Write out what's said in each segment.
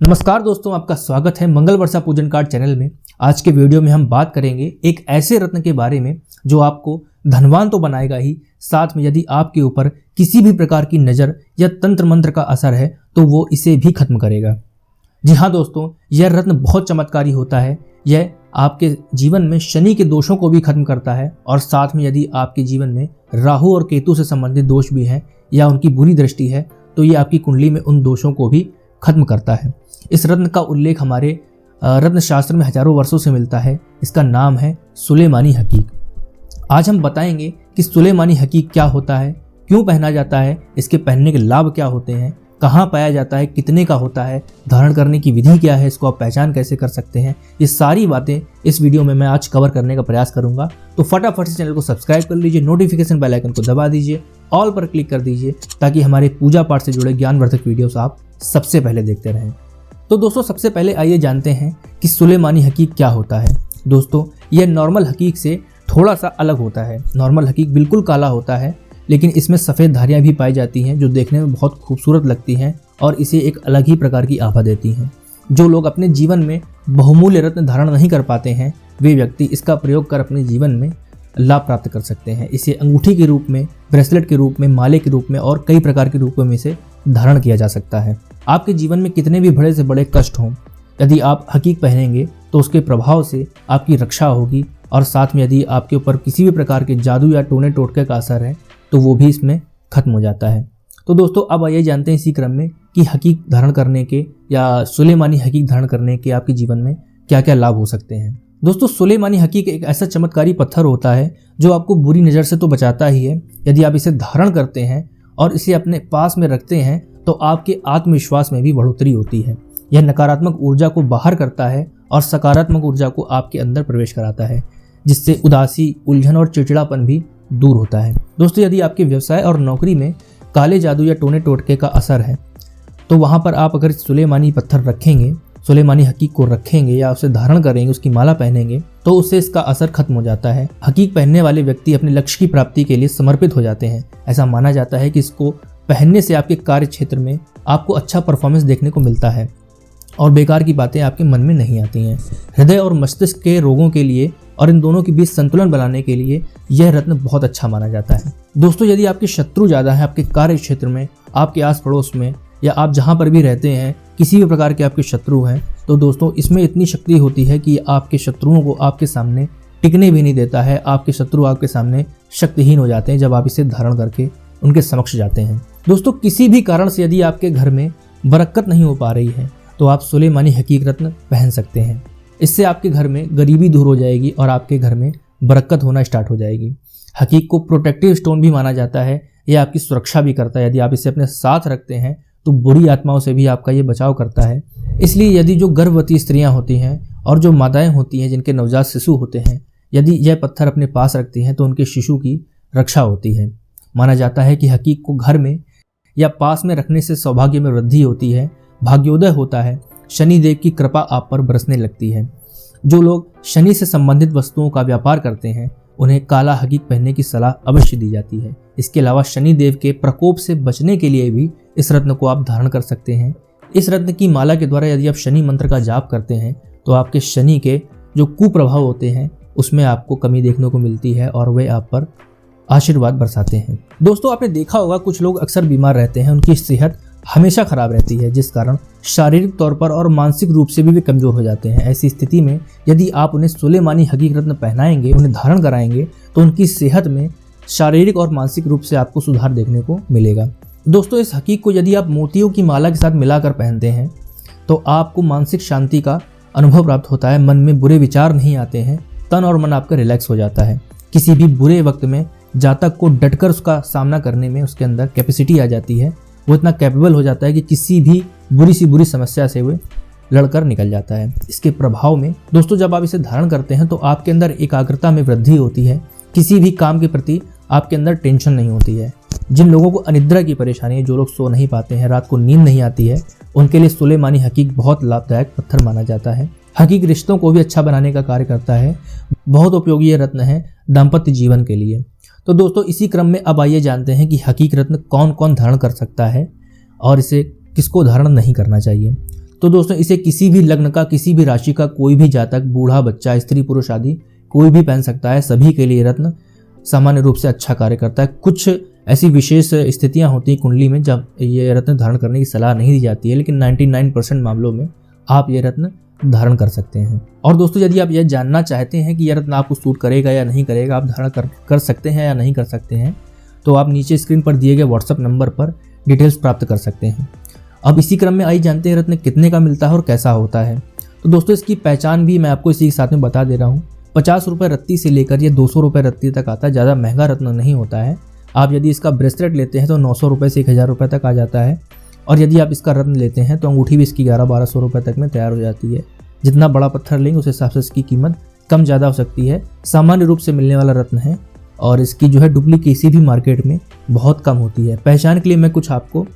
नमस्कार दोस्तों, आपका स्वागत है मंगल वर्षा पूजन कार्ड चैनल में। आज के वीडियो में हम बात करेंगे एक ऐसे रत्न के बारे में जो आपको धनवान तो बनाएगा ही, साथ में यदि आपके ऊपर किसी भी प्रकार की नज़र या तंत्र मंत्र का असर है तो वो इसे भी खत्म करेगा। जी हाँ दोस्तों, यह रत्न बहुत चमत्कारी होता है। यह आपके जीवन में शनि के दोषों को भी खत्म करता है और साथ में यदि आपके जीवन में राहु और केतु से संबंधित दोष भी हैं या उनकी बुरी दृष्टि है तो ये आपकी कुंडली में उन दोषों को भी खत्म करता है। इस रत्न का उल्लेख हमारे रत्न शास्त्र में हजारों वर्षों से मिलता है। इसका नाम है सुलेमानी हकीक। आज हम बताएंगे कि सुलेमानी हकीक क्या होता है, क्यों पहना जाता है, इसके पहनने के लाभ क्या होते हैं, कहाँ पाया जाता है, कितने का होता है, धारण करने की विधि क्या है, इसको आप पहचान कैसे कर सकते हैं। ये सारी बातें इस वीडियो में मैं आज कवर करने का प्रयास करूंगा। तो फटाफट से चैनल को सब्सक्राइब कर लीजिए, नोटिफिकेशन बेल आइकन को दबा दीजिए, ऑल पर क्लिक कर दीजिए ताकि हमारे पूजा पाठ से जुड़े ज्ञानवर्धक वीडियोस आप सबसे पहले देखते रहें। तो दोस्तों, सबसे पहले आइए जानते हैं कि सुलेमानी हकीक क्या होता है। दोस्तों, यह नॉर्मल हकीक से थोड़ा सा अलग होता है। नॉर्मल हकीक बिल्कुल काला होता है, लेकिन इसमें सफ़ेद धारियाँ भी पाई जाती हैं जो देखने में बहुत खूबसूरत लगती हैं और इसे एक अलग ही प्रकार की आभा देती हैं। जो लोग अपने जीवन में बहुमूल्य रत्न धारण नहीं कर पाते हैं वे व्यक्ति इसका प्रयोग कर अपने जीवन में लाभ प्राप्त कर सकते हैं। इसे अंगूठी के रूप में, ब्रेसलेट के रूप में, माले के रूप में और कई प्रकार के रूपों में इसे धारण किया जा सकता है। आपके जीवन में कितने भी बड़े से बड़े कष्ट हों, यदि आप हकीक पहनेंगे तो उसके प्रभाव से आपकी रक्षा होगी और साथ में यदि आपके ऊपर किसी भी प्रकार के जादू या टोने टोटके का असर है तो वो भी इसमें खत्म हो जाता है। तो दोस्तों, अब आइए जानते हैं इसी क्रम में कि हकीक धारण करने के या सुलेमानी हकीक धारण करने के आपके जीवन में क्या क्या लाभ हो सकते हैं। दोस्तों, सुलेमानी हकीक एक ऐसा चमत्कारी पत्थर होता है जो आपको बुरी नज़र से तो बचाता ही है। यदि आप इसे धारण करते हैं और इसे अपने पास में रखते हैं तो आपके आत्मविश्वास में भी बढ़ोतरी होती है। यह नकारात्मक ऊर्जा को बाहर करता है और सकारात्मक ऊर्जा को आपके अंदर प्रवेश कराता है, जिससे उदासी, उलझन और चिड़चिड़ापन भी दूर होता है। दोस्तों, यदि आपके व्यवसाय और नौकरी में काले जादू या टोने टोटके का असर है तो वहाँ पर आप अगर सुलेमानी पत्थर रखेंगे, सुलेमानी हकीक को रखेंगे या उसे धारण करेंगे, उसकी माला पहनेंगे तो उससे इसका असर खत्म हो जाता है। हकीक पहनने वाले व्यक्ति अपने लक्ष्य की प्राप्ति के लिए समर्पित हो जाते हैं। ऐसा माना जाता है कि इसको पहनने से आपके कार्य क्षेत्र में आपको अच्छा परफॉर्मेंस देखने को मिलता है और बेकार की बातें आपके मन में नहीं आती हैं। हृदय और मस्तिष्क के रोगों के लिए और इन दोनों के बीच संतुलन बनाने के लिए यह रत्न बहुत अच्छा माना जाता है। दोस्तों, यदि आपके शत्रु ज़्यादा हैं आपके कार्य क्षेत्र में, आपके आस पड़ोस में या आप जहाँ पर भी रहते हैं किसी भी प्रकार के आपके शत्रु हैं, तो दोस्तों इसमें इतनी शक्ति होती है कि आपके शत्रुओं को आपके सामने टिकने भी नहीं देता है। आपके शत्रु आपके सामने शक्तिहीन हो जाते हैं जब आप इसे धारण करके उनके समक्ष जाते हैं। दोस्तों, किसी भी कारण से यदि आपके घर में बरकत नहीं हो पा रही है तो आप सुलेमानी हकीक रत्न पहन सकते हैं। इससे आपके घर में गरीबी दूर हो जाएगी और आपके घर में बरकत होना स्टार्ट हो जाएगी। हकीक को प्रोटेक्टिव स्टोन भी माना जाता है। यह आपकी सुरक्षा भी करता है। यदि आप इसे अपने साथ रखते हैं तो बुरी आत्माओं से भी आपका ये बचाव करता है। इसलिए यदि जो गर्भवती स्त्रियां होती हैं और जो माताएं होती हैं जिनके नवजात शिशु होते हैं, यदि यह पत्थर अपने पास रखती हैं तो उनके शिशु की रक्षा होती है। माना जाता है कि हकीक को घर में या पास में रखने से सौभाग्य में वृद्धि होती है, भाग्योदय होता है, शनि देव की कृपा आप पर बरसने लगती है। जो लोग शनि से संबंधित वस्तुओं का व्यापार करते हैं उन्हें काला हकीक पहनने की सलाह अवश्य दी जाती है। इसके अलावा शनि देव के प्रकोप से बचने के लिए भी इस रत्न को आप धारण कर सकते हैं। इस रत्न की माला के द्वारा यदि आप शनि मंत्र का जाप करते हैं तो आपके शनि के जो कुप्रभाव होते हैं उसमें आपको कमी देखने को मिलती है और वे आप पर आशीर्वाद बरसाते हैं। दोस्तों, आपने देखा होगा कुछ लोग अक्सर बीमार रहते हैं, उनकी सेहत हमेशा खराब रहती है जिस कारण शारीरिक तौर पर और मानसिक रूप से भी वे कमज़ोर हो जाते हैं। ऐसी स्थिति में यदि आप उन्हें सुलेमानी हकीक रत्न पहनाएंगे, उन्हें धारण कराएंगे तो उनकी सेहत में शारीरिक और मानसिक रूप से आपको सुधार देखने को मिलेगा। दोस्तों, इस हकीक को यदि आप मोतियों की माला के साथ मिलाकर पहनते हैं तो आपको मानसिक शांति का अनुभव प्राप्त होता है। मन में बुरे विचार नहीं आते हैं, तन और मन आपका रिलैक्स हो जाता है। किसी भी बुरे वक्त में जातक को डटकर उसका सामना करने में उसके अंदर कैपेसिटी आ जाती है। वो इतना कैपेबल हो जाता है कि किसी भी बुरी समस्या से वो लड़कर निकल जाता है। इसके प्रभाव में दोस्तों, जब आप इसे धारण करते हैं तो आपके अंदर एकाग्रता में वृद्धि होती है। किसी भी काम के प्रति आपके अंदर टेंशन नहीं होती है। जिन लोगों को अनिद्रा की परेशानी है, जो लोग सो नहीं पाते हैं, रात को नींद नहीं आती है, उनके लिए सुलेमानी हकीक बहुत लाभदायक पत्थर माना जाता है। हकीक रिश्तों को भी अच्छा बनाने का कार्य करता है। बहुत उपयोगी ये रत्न है दाम्पत्य जीवन के लिए। तो दोस्तों, इसी क्रम में अब आइए जानते हैं कि हकीक रत्न कौन कौन धारण कर सकता है और इसे किसको धारण नहीं करना चाहिए। तो दोस्तों इसे किसी भी लग्न का, किसी भी राशि का कोई भी जातक, बूढ़ा, बच्चा, स्त्री, पुरुष आदि कोई भी पहन सकता है। सभी के लिए रत्न सामान्य रूप से अच्छा कार्य करता है। कुछ ऐसी विशेष स्थितियां होती हैं कुंडली में जब ये रत्न धारण करने की सलाह नहीं दी जाती है, लेकिन 99% मामलों में आप ये रत्न धारण कर सकते हैं। और दोस्तों यदि आप यह जानना चाहते हैं कि यह रत्न आपको सूट करेगा या नहीं करेगा, आप धारण कर सकते हैं या नहीं कर सकते हैं, तो आप नीचे स्क्रीन पर दिए गए व्हाट्सएप नंबर पर डिटेल्स प्राप्त कर सकते हैं। अब इसी क्रम में आइए जानते हैं रत्न कितने का मिलता है और कैसा होता है। तो दोस्तों इसकी पहचान भी मैं आपको इसी के साथ में बता दे रहा हूँ। 50 रुपये रत्ती से लेकर ये 200 रुपये रत्ती तक आता है। ज़्यादा महंगा रत्न नहीं होता है। आप यदि इसका ब्रेसलेट लेते हैं तो 900 रुपये से 1000 रुपये तक आ जाता है, और यदि आप इसका रत्न लेते हैं तो अंगूठी भी इसकी 1100-1200 रुपये तक में तैयार हो जाती है। जितना बड़ा पत्थर लेंगे उस हिसाब से इसकी कीमत कम ज़्यादा हो सकती है। सामान्य रूप से मिलने वाला रत्न है और इसकी जो है डुप्लीकेसी भी मार्केट में बहुत कम होती है। पहचान के लिए मैं कुछ आपको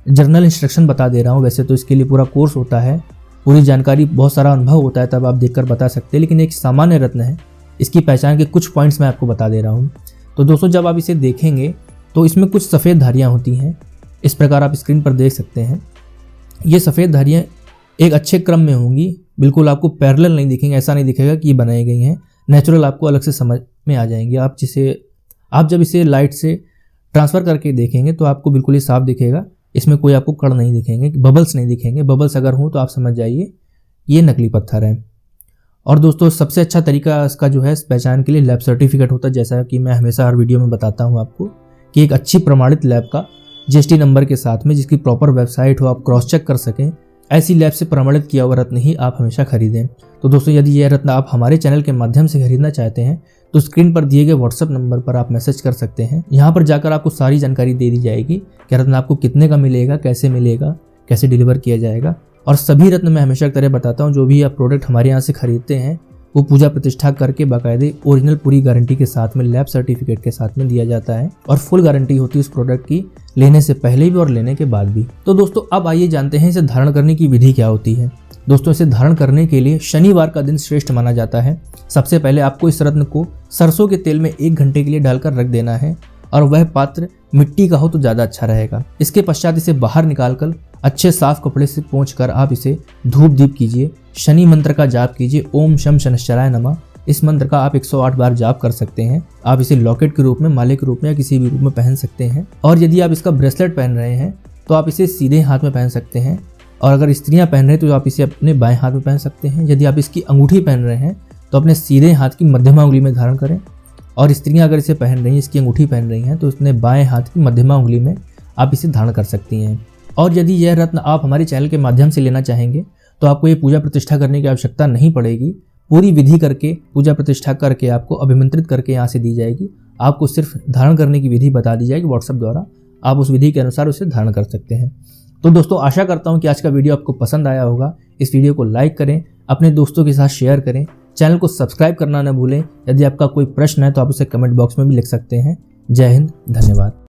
जर्नल इंस्ट्रक्शन बता दे रहा हूँ। वैसे तो इसके लिए पूरा कोर्स होता है, पूरी जानकारी, बहुत सारा अनुभव होता है, तब आप देखकर बता सकते हैं, लेकिन एक सामान्य रत्न है। इसकी पहचान के कुछ पॉइंट्स मैं आपको बता दे रहा हूँ। तो दोस्तों जब आप इसे देखेंगे तो इसमें कुछ सफ़ेद धारियाँ होती हैं। इस प्रकार आप स्क्रीन पर देख सकते हैं। ये सफ़ेद धारियाँ एक अच्छे क्रम में होंगी, बिल्कुल आपको पैरेलल नहीं दिखेंगे। ऐसा नहीं दिखेगा कि ये बनाई गई हैं, नेचुरल आपको अलग से समझ में आ जाएंगी। आप जब इसे लाइट से ट्रांसफ़र करके देखेंगे तो आपको बिल्कुल ही साफ दिखेगा। इसमें कोई आपको कण नहीं दिखेंगे, बबल्स नहीं दिखेंगे। बबल्स अगर हों तो आप समझ जाइए ये नकली पत्थर है। और दोस्तों सबसे अच्छा तरीका इसका जो है पहचान के लिए लैब सर्टिफिकेट होता है। जैसा कि मैं हमेशा हर वीडियो में बताता हूँ आपको कि एक अच्छी प्रमाणित लैब का GST नंबर के साथ में, जिसकी प्रॉपर वेबसाइट हो, आप क्रॉस चेक कर सकें, ऐसी लैब से प्रमाणित किया हुआ रत्न ही आप हमेशा खरीदें। तो दोस्तों यदि यह रत्न आप हमारे चैनल के माध्यम से खरीदना चाहते हैं तो स्क्रीन पर दिए गए व्हाट्सएप नंबर पर आप मैसेज कर सकते हैं। यहाँ पर जाकर आपको सारी जानकारी दे दी जाएगी कि रत्न आपको कितने का मिलेगा, कैसे मिलेगा, कैसे डिलीवर किया जाएगा। और सभी रत्न मैं हमेशा की तरह बताता हूँ, जो भी आप प्रोडक्ट हमारे यहाँ से खरीदते हैं वो पूजा प्रतिष्ठा करके बाकायदे ओरिजिनल पूरी गारंटी के साथ में, लैब सर्टिफिकेट के साथ में दिया जाता है, और फुल गारंटी होती है उस प्रोडक्ट की, लेने से पहले भी और लेने के बाद भी। तो दोस्तों अब आइए जानते हैं इसे धारण करने की विधि क्या होती है। दोस्तों इसे धारण करने के लिए शनिवार का दिन श्रेष्ठ माना जाता है। सबसे पहले आपको इस रत्न को सरसों के तेल में 1 घंटे के लिए डालकर रख देना है, और वह पात्र मिट्टी का हो तो ज़्यादा अच्छा रहेगा। इसके पश्चात इसे बाहर निकालकर अच्छे साफ कपड़े से पोंछकर आप इसे धूप दीप कीजिए। शनि मंत्र का जाप कीजिए, ओम शम शनश्चराय नमः। इस मंत्र का आप 108 बार जाप कर सकते हैं। आप इसे लॉकेट के रूप में, माले के रूप में या किसी भी रूप में पहन सकते हैं। और यदि आप इसका ब्रेसलेट पहन रहे हैं तो आप इसे सीधे हाथ में पहन सकते हैं, और अगर स्त्रियां पहन रहे हैं तो आप इसे अपने बाएं हाथ में पहन सकते हैं। यदि आप इसकी अंगूठी पहन रहे हैं तो अपने सीधे हाथ की मध्यमा उंगली में धारण करें, और स्त्रियां अगर इसे पहन रही हैं, इसकी अंगूठी पहन रही हैं, तो उसने बाएं हाथ की मध्यमा उंगली में आप इसे धारण कर सकती हैं। और यदि यह रत्न आप हमारे चैनल के माध्यम से लेना चाहेंगे तो आपको ये पूजा प्रतिष्ठा करने की आवश्यकता नहीं पड़ेगी। पूरी विधि करके, पूजा प्रतिष्ठा करके आपको अभिमंत्रित करके यहाँ से दी जाएगी। आपको सिर्फ धारण करने की विधि बता दी जाएगी व्हाट्सएप द्वारा, आप उस विधि के अनुसार उसे धारण कर सकते हैं। तो दोस्तों आशा करता हूँ कि आज का वीडियो आपको पसंद आया होगा। इस वीडियो को लाइक करें, अपने दोस्तों के साथ शेयर करें, चैनल को सब्सक्राइब करना न भूलें। यदि आपका कोई प्रश्न है तो आप उसे कमेंट बॉक्स में भी लिख सकते हैं। जय हिंद, धन्यवाद।